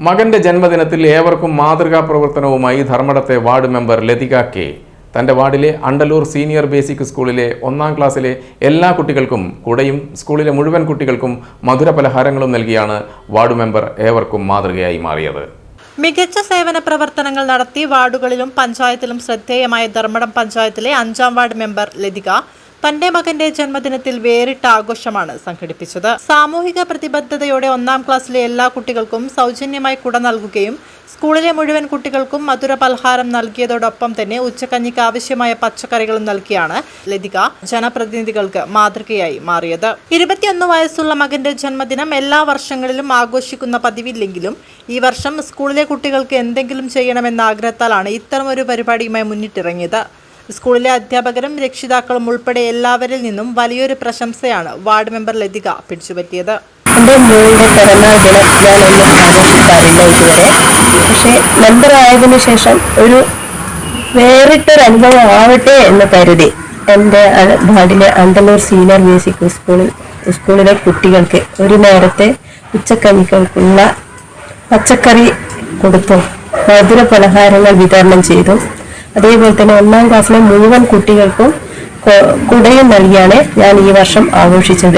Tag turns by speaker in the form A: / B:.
A: മകന്റെ ജന്മദിനത്തിൽ ഏവർക്കും മാതൃകാ പ്രവർത്തനവുമായി ധർമ്മടത്തെ വാർഡ് മെമ്പർ ലതിക കെ തന്റെ വാർഡിലെ അണ്ടലൂർ സീനിയർ ബേസിക് സ്കൂളിലെ 1ാം ക്ലാസ്സിലെ എല്ലാ കുട്ടികൾക്കും കുടയും സ്കൂളിലെ മുഴുവൻ കുട്ടികൾക്കും മധുരപലഹാരങ്ങളും നൽകിയാണ് വാർഡ് മെമ്പർ ഏവർക്കും മാതൃകയായി മാറിയത്.
B: മികച്ച സേവന പ്രവർത്തനങ്ങൾ നടത്തി വാർഡുകളിലും പഞ്ചായത്തിലും ശ്രദ്ധേയമായ ധർമ്മടം പഞ്ചായത്തിലെ 5ാം വാർഡ് മെമ്പർ ലതിക തന്റെ മകന്റെ ജന്മദിനത്തിൽ വേറിട്ട ആഘോഷമാണ് സംഘടിപ്പിച്ചത്. സാമൂഹിക പ്രതിബദ്ധതയോടെ 1ാം ക്ലാസ്സിലെ എല്ലാ കുട്ടികൾക്കും സൗജന്യമായി കുട നൽകുകയും സ്കൂളിലെ മുഴുവൻ കുട്ടികൾക്കും മധുര പലഹാരം നൽകിയതോടൊപ്പം തന്നെ ഉച്ചക്കഞ്ഞിക്ക് ആവശ്യമായ പച്ചക്കറികളും നൽകിയാണ് ലതിക ജനപ്രതിനിധികൾക്ക് മാതൃകയായി മാറിയത്. 21 വയസ്സുള്ള മകന്റെ ജന്മദിനം എല്ലാ വർഷങ്ങളിലും ആഘോഷിക്കുന്ന പതിവില്ലെങ്കിലും ഈ വർഷം സ്കൂളിലെ കുട്ടികൾക്ക് എന്തെങ്കിലും ചെയ്യണമെന്ന ആഗ്രഹത്താലാണ് ഇത്തരമൊരു പരിപാടിയുമായി മുന്നിട്ടിറങ്ങിയത്. സ്കൂളിലെ അധ്യാപകരും രക്ഷിതാക്കളും ഉൾപ്പെടെ എല്ലാവരിൽ നിന്നും വലിയൊരു പ്രശംസയാണ് വാർഡ് മെമ്പർ ലതിക പിടിച്ചുപറ്റിയത്.
C: എൻ്റെ മോളുടെ പിറന്നാൾ ദിനം ഞാനൊന്നും ആഘോഷിക്കാറില്ല ഇതുവരെ. പക്ഷേ മെമ്പർ ആയതിനു ശേഷം ഒരു വേറിട്ടൊരു അനുഭവം ആവട്ടെ എന്ന് കരുതി എൻ്റെ വാർഡിലെ അണ്ടലൂർ സീനിയർ ബേസിക് സ്കൂളിലെ കുട്ടികൾക്ക് ഒരു നേരത്തെ ഉച്ചക്കഞ്ഞികൾക്കുള്ള പച്ചക്കറി കൊടുത്തു, മധുര പലഹാരങ്ങൾ വിതരണം ചെയ്തു. അതേപോലെ തന്നെ 1ാം ക്ലാസ്സിലെ മുഴുവൻ കുട്ടികൾക്കും കുടയും നൽകിയാണ് ഞാൻ ഈ വർഷം ആഘോഷിച്ചത്.